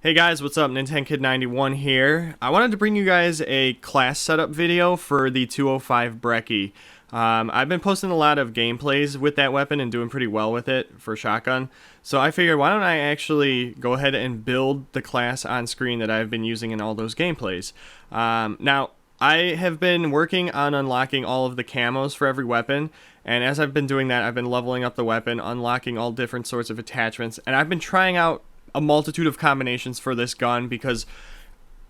Hey guys, what's up? NintendoKid91 here. I wanted to bring you guys a class setup video for the 205 Brecci. I've been posting a lot of gameplays with that weapon and doing pretty well with it for shotgun. So I figured, why don't I actually go ahead and build the class on screen that I've been using in all those gameplays. Now, I have been working on unlocking all of the camos for every weapon, and as I've been doing that, I've been leveling up the weapon, unlocking all different sorts of attachments, and I've been trying out a multitude of combinations for this gun because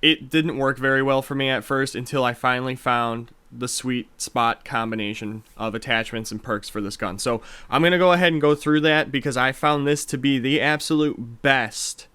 it didn't work very well for me at first until I finally found the sweet spot combination of attachments and perks for this gun. So I'm going to go ahead and go through that because I found this to be the absolute best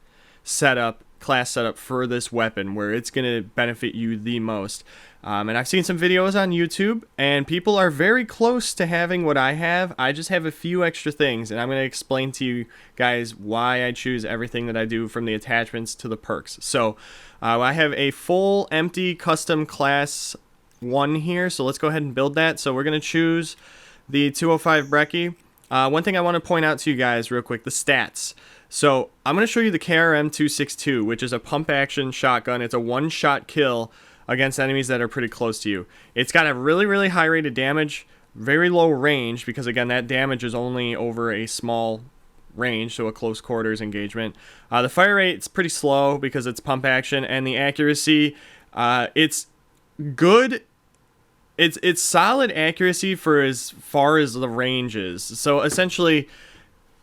class setup for this weapon, where it's going to benefit you the most. And I've seen some videos on YouTube, and people are very close to having what I have. I just have a few extra things, and I'm going to explain to you guys why I choose everything that I do, from the attachments to the perks. So I have a full empty custom class 1 here, so let's go ahead and build that. So we're going to choose the 205 Brecci. One thing I want to point out to you guys real quick, the stats. So I'm going to show you the KRM 262, which is a pump action shotgun. It's a one-shot kill against enemies that are pretty close to you. It's got a really high rate of damage, very low range, because again, that damage is only over a small range, so a close quarters engagement. The fire rate's pretty slow because it's pump action, and the accuracy, it's good. It's solid accuracy for as far as the range is. So essentially,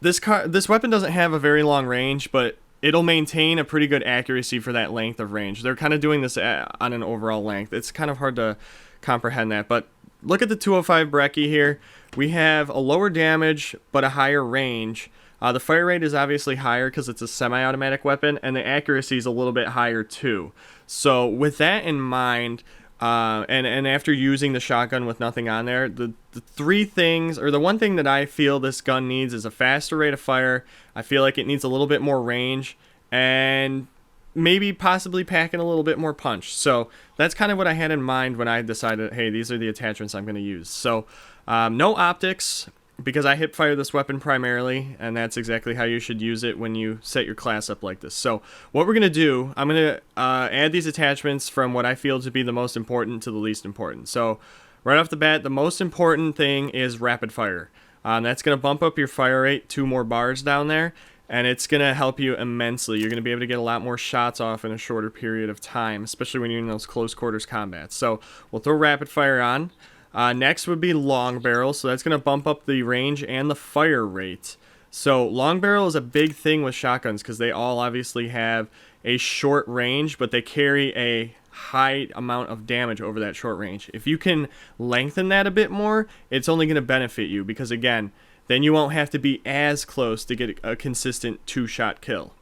this weapon doesn't have a very long range, but it'll maintain a pretty good accuracy for that length of range. They're kind of doing this on an overall length. It's kind of hard to comprehend that, but look at the 205 Brecci here. We have a lower damage, but a higher range. The fire rate is obviously higher because it's a semi-automatic weapon, and the accuracy is a little bit higher too. So with that in mind, and after using the shotgun with nothing on there, the three things, or the one thing that I feel this gun needs, is a faster rate of fire. I feel like it needs a little bit more range, and maybe possibly packing a little bit more punch. So that's kind of what I had in mind when I decided, hey, these are the attachments I'm going to use. So no optics, because I hip fire this weapon primarily, and that's exactly how you should use it when you set your class up like this. So what we're going to do, I'm going to add these attachments from what I feel to be the most important to the least important. So right off the bat, the most important thing is rapid fire. That's going to bump up your fire rate 2 more bars down there, and it's going to help you immensely. You're going to be able to get a lot more shots off in a shorter period of time, especially when you're in those close quarters combats. So we'll throw rapid fire on. Next would be long barrel, so that's going to bump up the range and the fire rate. So long barrel is a big thing with shotguns because they all obviously have a short range, but they carry a high amount of damage over that short range. If you can lengthen that a bit more, it's only going to benefit you, because again, then you won't have to be as close to get a consistent 2-shot kill.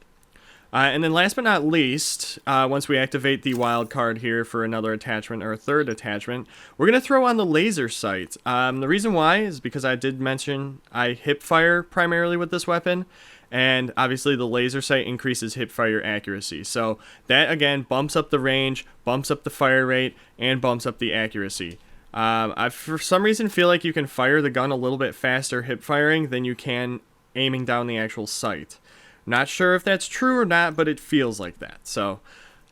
And then last but not least, once we activate the wild card here for another attachment, or a third attachment, we're going to throw on the laser sight. The reason why is because I did mention I hip fire primarily with this weapon, and obviously the laser sight increases hip fire accuracy. So that again bumps up the range, bumps up the fire rate, and bumps up the accuracy. I for some reason feel like you can fire the gun a little bit faster hip firing than you can aiming down the actual sight. Not sure if that's true or not, but it feels like that. So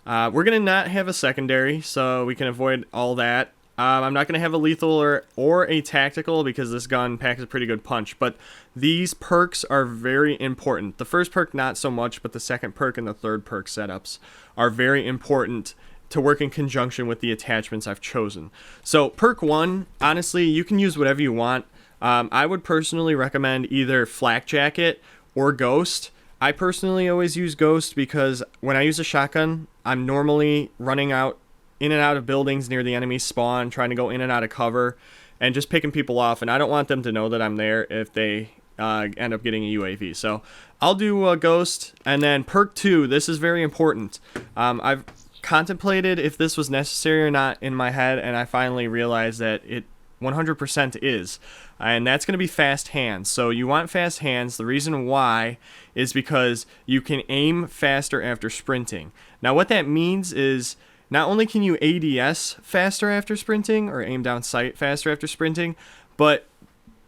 we're going to not have a secondary, so we can avoid all that. I'm not going to have a lethal or a tactical, because this gun packs a pretty good punch. But these perks are very important. The first perk not so much, but the second perk and the third perk setups are very important to work in conjunction with the attachments I've chosen. So perk 1, honestly, you can use whatever you want. I would personally recommend either Flak Jacket or Ghost. I personally always use Ghost because when I use a shotgun, I'm normally running in and out of buildings near the enemy spawn, trying to go in and out of cover, and just picking people off, and I don't want them to know that I'm there if they end up getting a UAV. So I'll do Ghost. And then perk 2, this is very important. I've contemplated if this was necessary or not in my head, and I finally realized that it 100% is, and that's going to be fast hands. So you want fast hands. The reason why is because you can aim faster after sprinting. Now what that means is not only can you ADS faster after sprinting, or aim down sight faster after sprinting, but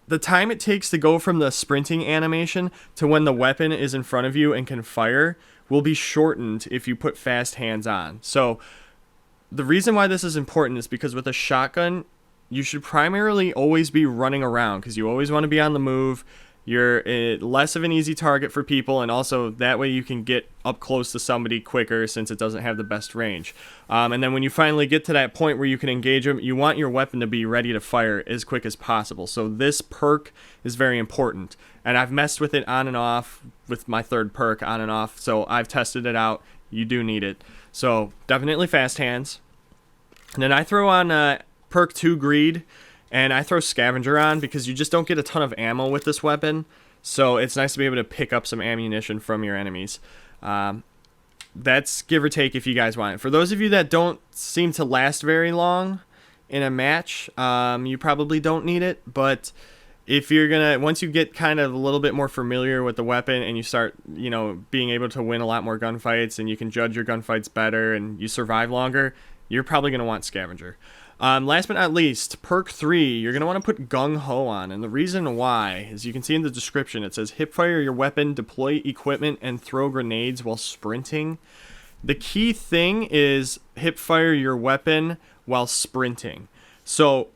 the time it takes to go from the sprinting animation to when the weapon is in front of you and can fire will be shortened if you put fast hands on. So the reason why this is important is because with a shotgun, you should primarily always be running around because you always want to be on the move. You're less of an easy target for people, and also that way you can get up close to somebody quicker since it doesn't have the best range. And then when you finally get to that point where you can engage them, you want your weapon to be ready to fire as quick as possible. So this perk is very important. And I've messed with it on and off with my third perk on and off, so I've tested it out. You do need it. So definitely fast hands. And then I throw on perk 2 greed. And I throw Scavenger on because you just don't get a ton of ammo with this weapon. So it's nice to be able to pick up some ammunition from your enemies. That's give or take if you guys want it. For those of you that don't seem to last very long in a match, you probably don't need it. But if you're going to, once you get kind of a little bit more familiar with the weapon and you start, being able to win a lot more gunfights and you can judge your gunfights better and you survive longer, you're probably going to want Scavenger. Last but not least, perk 3, you're going to want to put Gung Ho on, and the reason why, as you can see in the description, it says hipfire your weapon, deploy equipment, and throw grenades while sprinting. The key thing is hipfire your weapon while sprinting. So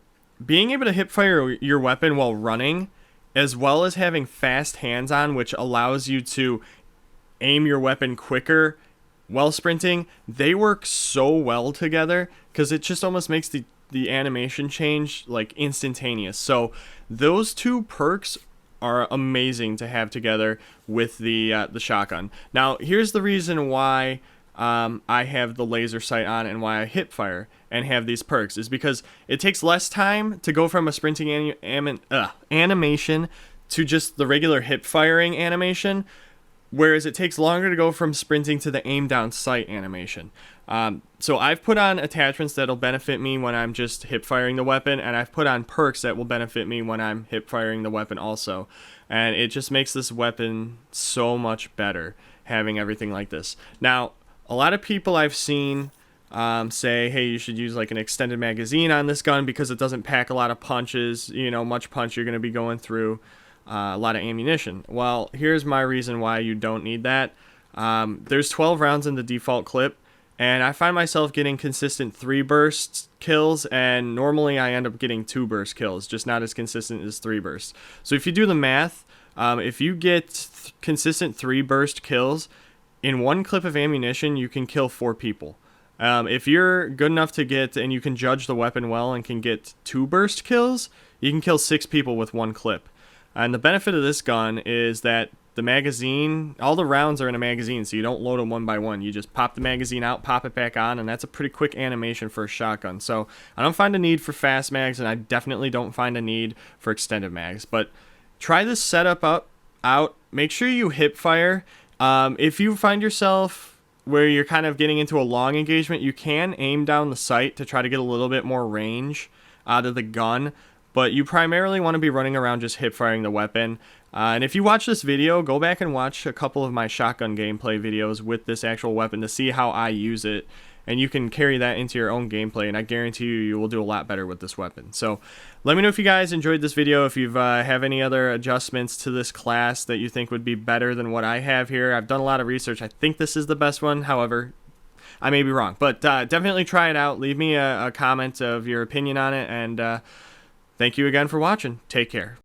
being able to hipfire your weapon while running, as well as having fast hands on, which allows you to aim your weapon quicker while sprinting, they work so well together because it just almost makes the animation change like instantaneous. So those two perks are amazing to have together with the shotgun. Now here's the reason why I have the laser sight on and why I hip fire and have these perks is because it takes less time to go from a sprinting animation to just the regular hip firing animation, whereas it takes longer to go from sprinting to the aim down sight animation. So I've put on attachments that'll benefit me when I'm just hip firing the weapon, and I've put on perks that will benefit me when I'm hip firing the weapon also. And it just makes this weapon so much better having everything like this. Now, a lot of people I've seen say, hey, you should use like an extended magazine on this gun because it doesn't pack a lot of punches, much punch you're going to be going through. A lot of ammunition. Well, here's my reason why you don't need that. There's 12 rounds in the default clip, and I find myself getting consistent 3 burst kills, and normally I end up getting 2 burst kills, just not as consistent as 3 bursts. So if you do the math, if you get consistent 3 burst kills, in one clip of ammunition, you can kill 4 people. If you're good enough to get, and you can judge the weapon well and can get 2 burst kills, you can kill 6 people with 1 clip. And the benefit of this gun is that the magazine, all the rounds are in a magazine, so you don't load them one by one. You just pop the magazine out, pop it back on, and that's a pretty quick animation for a shotgun. So I don't find a need for fast mags, and I definitely don't find a need for extended mags. But try this setup out. Make sure you hip fire. If you find yourself where you're kind of getting into a long engagement, you can aim down the sight to try to get a little bit more range out of the gun. But you primarily want to be running around just hip firing the weapon. And if you watch this video, go back and watch a couple of my shotgun gameplay videos with this actual weapon to see how I use it. And you can carry that into your own gameplay, and I guarantee you will do a lot better with this weapon. So let me know if you guys enjoyed this video, if you have any other adjustments to this class that you think would be better than what I have here. I've done a lot of research. I think this is the best one. However, I may be wrong. But definitely try it out. Leave me a comment of your opinion on it, and thank you again for watching. Take care.